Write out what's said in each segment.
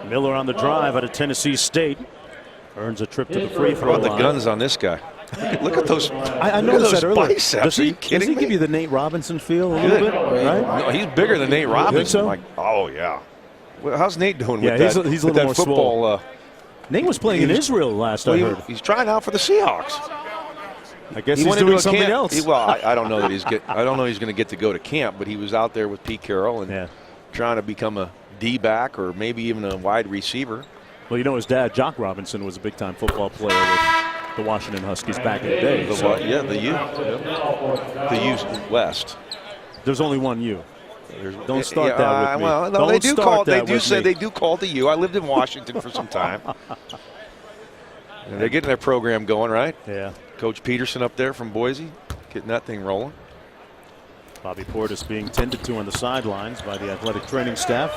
Miller on the drive out of Tennessee State. Earns a trip to the free throw line. How about the guns on this guy? Look at those. I noticed that earlier. Biceps. Are you kidding me? Does he give you the Nate Robinson feel a little bit? Right? No, he's bigger than Nate Robinson. So? Like, oh yeah. Well, how's Nate doing with he's that? he's a little more football. Nate was playing in Israel last I heard. He's trying out for the Seahawks. I guess he's doing something else. I don't know that he's I don't know he's going to get to go to camp, but he was out there with Pete Carroll and trying to become a D-back or maybe even a wide receiver. Well, you know his dad, Jock Robinson, was a big-time football player with the Washington Huskies back in the day. The U. The U West. There's only one U. Don't start that with me. Well, no, they do call it the U. I lived in Washington for some time. And they're getting their program going, right? Yeah. Coach Peterson up there from Boise, getting that thing rolling. Bobby Portis being tended to on the sidelines by the athletic training staff.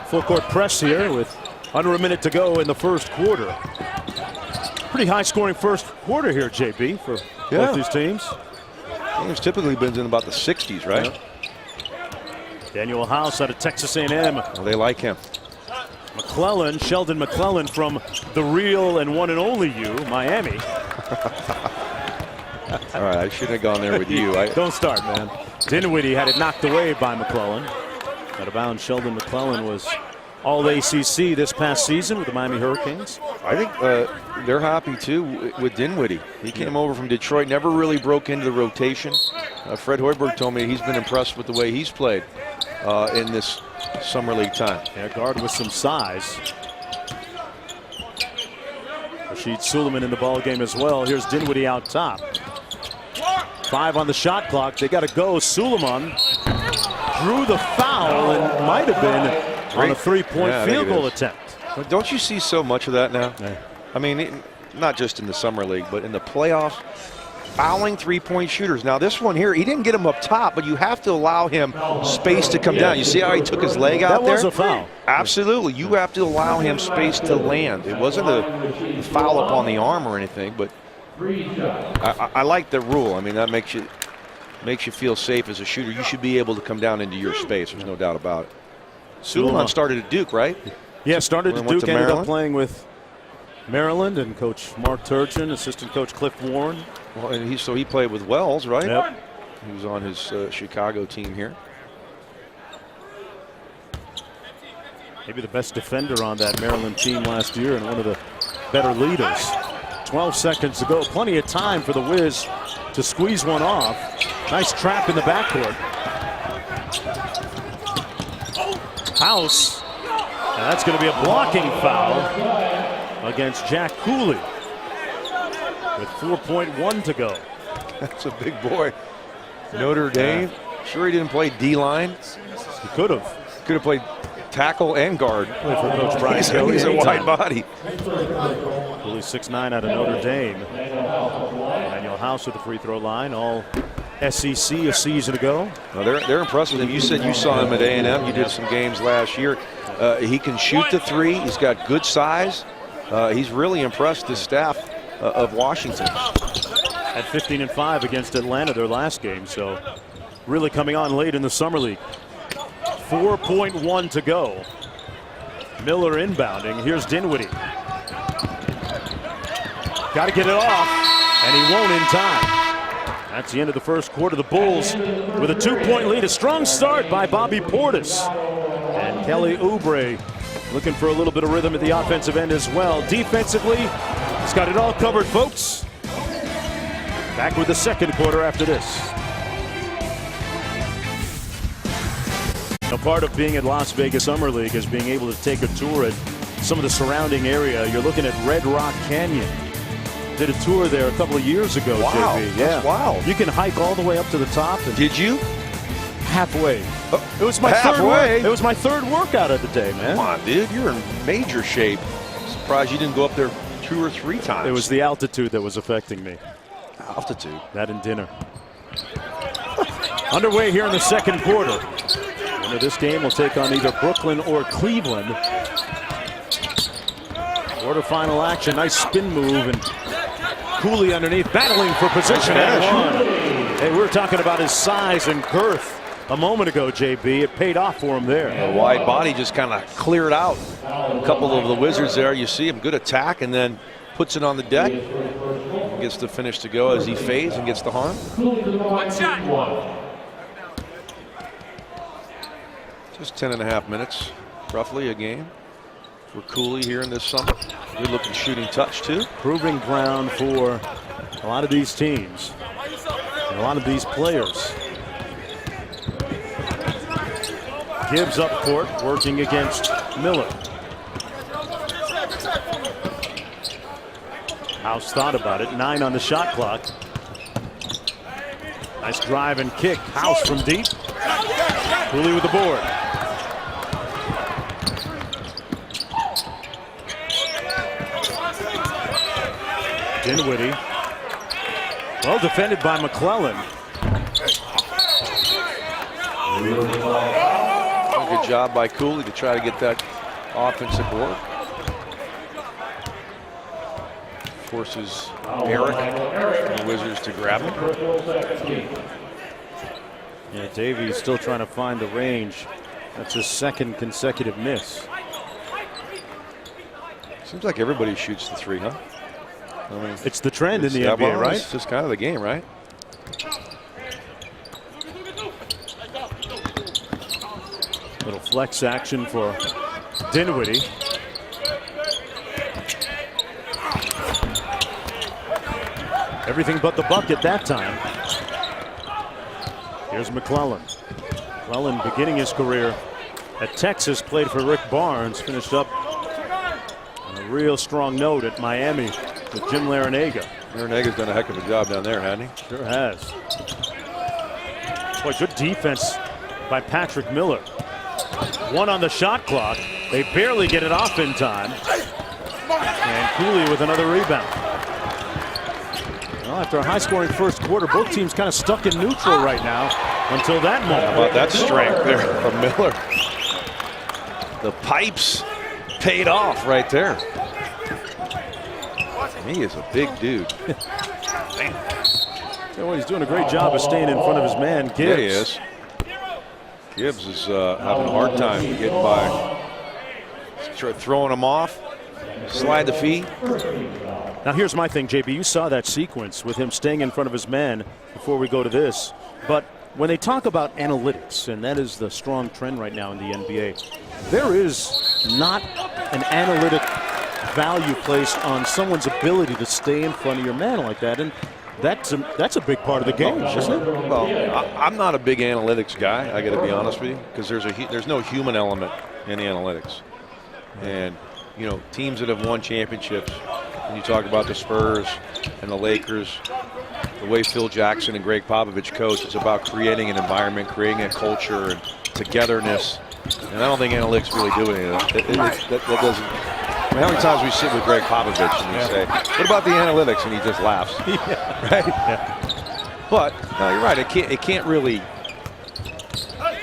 Full court press here with under a minute to go in the first quarter. Pretty high scoring first quarter here, JB, for both these teams. Game's typically been in about the 60s, right? Yeah. Daniel House out of Texas A&M. Well, they like him. McClellan, Sheldon McClellan from the real and one and only U, Miami. All right, I shouldn't have gone there with you. Don't start, man. Dinwiddie had it knocked away by McClellan. Out of bounds, Sheldon McClellan was all ACC this past season with the Miami Hurricanes. I think they're happy too with Dinwiddie. He came over from Detroit, never really broke into the rotation. Fred Hoiberg told me he's been impressed with the way he's played in this summer league time. Yeah, guard with some size. Rashid Suleiman in the ball game as well. Here's Dinwiddie out top. 5 on the shot clock. They got to go. Suleiman drew the foul and might have been on a three-point field goal attempt. But don't you see so much of that now? Yeah. I mean, not just in the summer league, but in the playoffs, fouling three-point shooters. Now this one here, he didn't get him up top, but you have to allow him space to come down. You see how he took his leg out there? That was a foul. Absolutely. You have to allow him space to land. It wasn't a foul up on the arm or anything, but I like the rule. I mean, that makes you feel safe as a shooter. You should be able to come down into your space. There's no doubt about it. Suleiman started at Duke, right? Yeah, started at Duke, ended up playing with Maryland and Coach Mark Turgeon, assistant coach Cliff Warren. Well, and he played with Wells, right? Yep. He was on his Chicago team here. Maybe the best defender on that Maryland team last year and one of the better leaders. 12 seconds to go. Plenty of time for the Wiz to squeeze one off. Nice trap in the backcourt. House. And that's going to be a blocking foul against Jack Cooley with 4.1 to go. That's a big boy. Notre Dame. Sure he didn't play D-line. He could have. Could have played tackle and guard. Play for Coach Brian Kelly. He's a wide body. Cooley 6'9" out of Notre Dame. Daniel House with the free throw line. All SEC a season ago. Well, they're impressed with him. You said you saw him at A&M. You did some games last year. He can shoot the three. He's got good size. He's really impressed the staff of Washington. At 15-5 against Atlanta their last game, so really coming on late in the summer league. 4.1 to go. Miller inbounding. Here's Dinwiddie. Got to get it off, and he won't in time. That's the end of the first quarter. The Bulls with a 2-point lead. A strong start by Bobby Portis. And Kelly Oubre looking for a little bit of rhythm at the offensive end as well. Defensively, he's got it all covered, folks. Back with the second quarter after this. A part of being at Las Vegas Summer League is being able to take a tour at some of the surrounding area. You're looking at Red Rock Canyon. Did a tour there a couple of years ago, wow, JB. That's wild. You can hike all the way up to the top. And did you? Halfway. It was my third. It was my third workout of the day, man. Come on, dude. You're in major shape. Surprised you didn't go up there 2 or 3 times. It was the altitude that was affecting me. Altitude. That and dinner. Underway here in the second quarter. Winner of this game will take on either Brooklyn or Cleveland. Quarterfinal action. Nice spin move, and Cooley underneath, battling for position at one. Hey, we're talking about his size and girth. a moment ago, JB. It paid off for him there. The wide body just kind of cleared out a couple of the Wizards there. You see him, good attack, and then puts it on the deck. Gets the finish to go as he fades and gets the harm. One shot. Just 10.5 minutes, roughly, a game for Cooley here in this summer. Good looking shooting touch, too. Proving ground for a lot of these teams and a lot of these players. Gibbs up court, working against Miller. House thought about it. 9 on the shot clock. Nice drive and kick. House from deep. Cooley with the board. Dinwiddie. Well defended by McClellan. Good job by Cooley to try to get that offensive board. Forces Eric and the Wizards to grab him. Yeah, Davies still trying to find the range. That's his second consecutive miss. Seems like everybody shoots the three, huh? I mean, it's the trend in the NBA, NBA, right? It's just kind of the game, right? Little flex action for Dinwiddie. Everything but the bucket that time. Here's McClellan. McClellan beginning his career at Texas, played for Rick Barnes, finished up on a real strong note at Miami with Jim Larinaga. Larinaga's done a heck of a job down there, hasn't he? Sure has. Boy, good defense by Patrick Miller. 1 on the shot clock. They barely get it off in time. And Cooley with another rebound. Well, after a high-scoring first quarter, both teams kind of stuck in neutral right now until that moment. How about that strength there from Miller? The pipes paid off right there. He is a big dude. Well, he's doing a great job of staying in front of his man, Gibbs. Yeah, he is. Gibbs is having a hard time getting by. Throwing him off. Slide the feet. Now here's my thing, JB. You saw that sequence with him staying in front of his man before we go to this. But when they talk about analytics, and that is the strong trend right now in the NBA, there is not an analytic value placed on someone's ability to stay in front of your man like that. And that's a big part of the game, isn't it? Well, I'm not a big analytics guy, I got to be honest with you, because there's no human element in the analytics. And, you know, teams that have won championships, when you talk about the Spurs and the Lakers, the way Phil Jackson and Greg Popovich coach, it's about creating an environment, creating a culture and togetherness. And I don't think analytics really do any of that. That doesn't. I mean, how many times we sit with Greg Popovich and we say, "What about the analytics?" and he just laughs, right? Yeah. But no, you're right. It can't really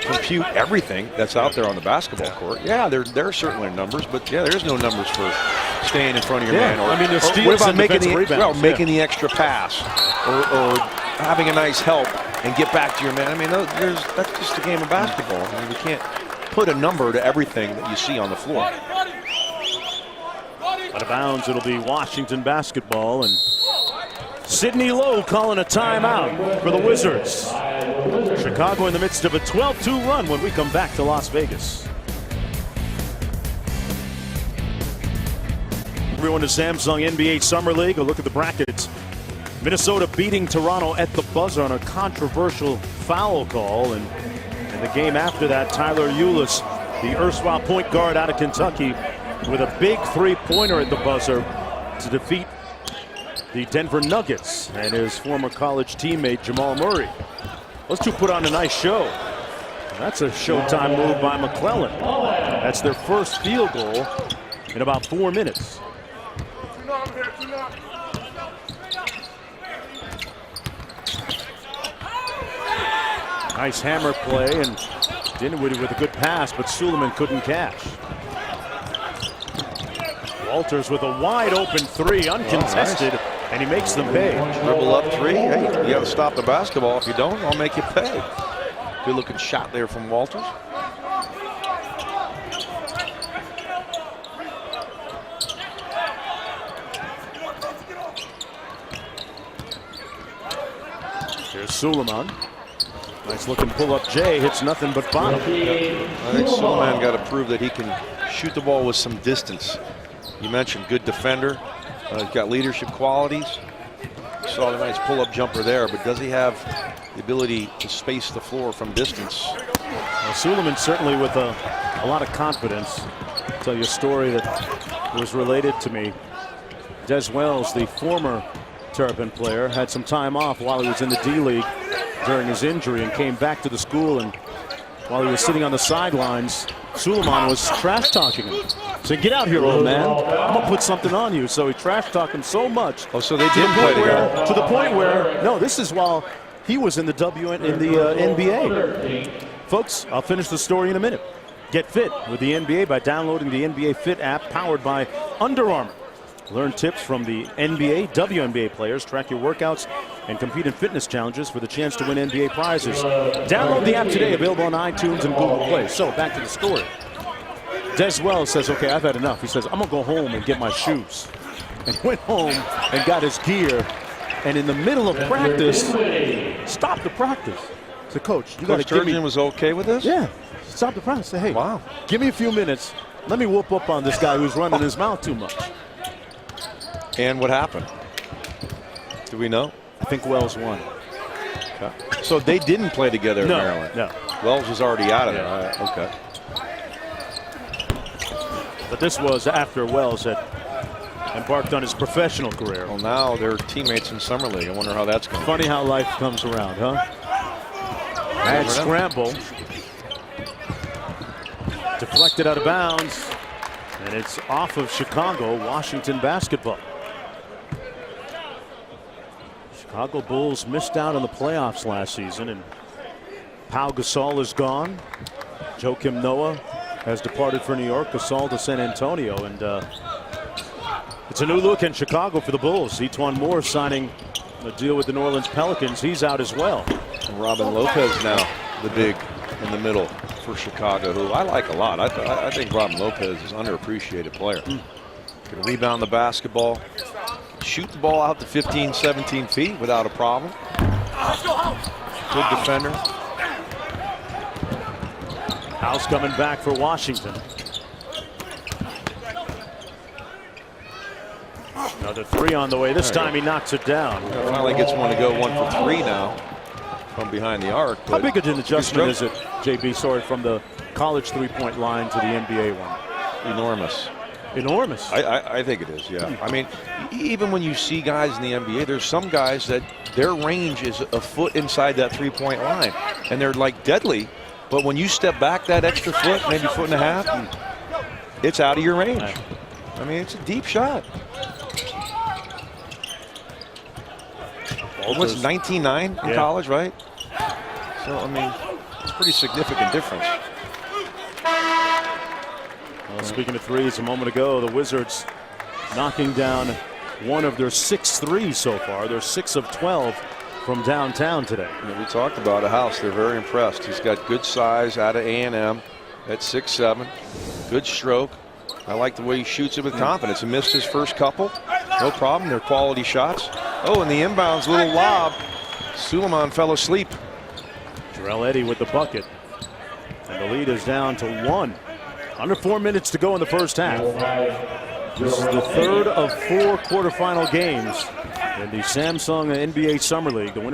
compute everything that's out there on the basketball court. Yeah, there are certainly numbers, but yeah, there's no numbers for staying in front of your man. Or, I mean, the steals what about and making rebounds, making the extra pass, or having a nice help and get back to your man? I mean, that's just a game of basketball. I mean, we can't put a number to everything that you see on the floor. Out of bounds, it'll be Washington basketball, and Sidney Lowe calling a timeout for the Wizards. Chicago in the midst of a 12-2 run when we come back to Las Vegas. Everyone to Samsung NBA Summer League. A look at the brackets. Minnesota beating Toronto at the buzzer on a controversial foul call, and in the game after that, Tyler Ulis, the erstwhile point guard out of Kentucky, with a big three-pointer at the buzzer to defeat the Denver Nuggets and his former college teammate Jamal Murray. Those two put on a nice show. And that's a showtime move by McClellan. That's their first field goal in about 4 minutes. Nice hammer play, and Dinwiddie with a good pass, but Suleiman couldn't cash. Walters with a wide open three, uncontested, and he makes them pay. Dribble up three. Hey, you got to stop the basketball. If you don't, I'll make you pay. Good looking shot there from Walters. Here's Suleiman. Nice looking pull up J, hits nothing but bottom. I think Suleiman got to prove that he can shoot the ball with some distance. You mentioned good defender. He's got leadership qualities. Saw the nice pull up jumper there, but does he have the ability to space the floor from distance? Well, Suleiman certainly with a lot of confidence. I'll tell you a story that was related to me. Des Wells, the former Terrapin player, had some time off while he was in the D-League during his injury and came back to the school, and while he was sitting on the sidelines, Suleiman was trash talking him. Said, "Get out here, old man. I'm gonna put something on you." So he trash talked him so much. Oh, so they did play together. To the point where, no, this is while he was in the NBA. Folks, I'll finish the story in a minute. Get fit with the NBA by downloading the NBA Fit app powered by Under Armour. Learn tips from the NBA, WNBA players, track your workouts, and compete in fitness challenges for the chance to win NBA prizes. Download the app today, available on iTunes and Google Play. So back to the story. Des Wells says, "Okay, I've had enough." He says, "I'm gonna go home and get my shoes." And he went home and got his gear, and in the middle of practice, stopped the practice. I said, "Coach, you got to give me." Turgeon was okay with this? Yeah, stop the practice. Say, "Hey, wow, give me a few minutes. Let me whoop up on this guy who's running his mouth too much." And what happened? Do we know? I think Wells won. Okay. So they didn't play together in Maryland? No. Wells was already out of there. Okay. But this was after Wells had embarked on his professional career. Well, now they're teammates in Summer League. I wonder how that's going. Funny how life comes around, huh? Bad scramble. Deflected out of bounds. And it's off of Chicago, Washington basketball. Chicago Bulls missed out on the playoffs last season, and Pau Gasol is gone. Joakim Noah has departed for New York. Gasol to San Antonio, and it's a new look in Chicago for the Bulls. Etuan Moore signing a deal with the New Orleans Pelicans. He's out as well. And Robin Lopez now the big in the middle for Chicago, who I like a lot. I think Robin Lopez is an underappreciated player. Can rebound the basketball, shoot the ball out to 15, 17 feet without a problem. Good defender. House coming back for Washington. Another three on the way. This time he knocks it down. Finally gets one to go 1 for 3 now from behind the arc. How big an adjustment is it, JB, sorry, from the college three-point line to the NBA one? Enormous. Enormous. I think it is, yeah. I mean, even when you see guys in the NBA, there's some guys that their range is a foot inside that three-point line, and they're like deadly. But when you step back that extra foot, maybe foot and a half, it's out of your range. I mean, it's a deep shot. What's 19.9 in college, right? So, I mean, it's a pretty significant difference. Well, speaking of threes, a moment ago, the Wizards knocking down one of their 6 threes so far. They're 6 of 12 from downtown today. We talked about a House. They're very impressed. He's got good size out of A&M at 6'7". Good stroke. I like the way he shoots it with confidence. He missed his first couple. No problem. They're quality shots. Oh, and the inbounds little lob. Suleiman fell asleep. Jarrell Eddy with the bucket. And the lead is down to 1. Under 4 minutes to go in the first half. This is the third of 4 quarterfinal games in the Samsung NBA Summer League. The winner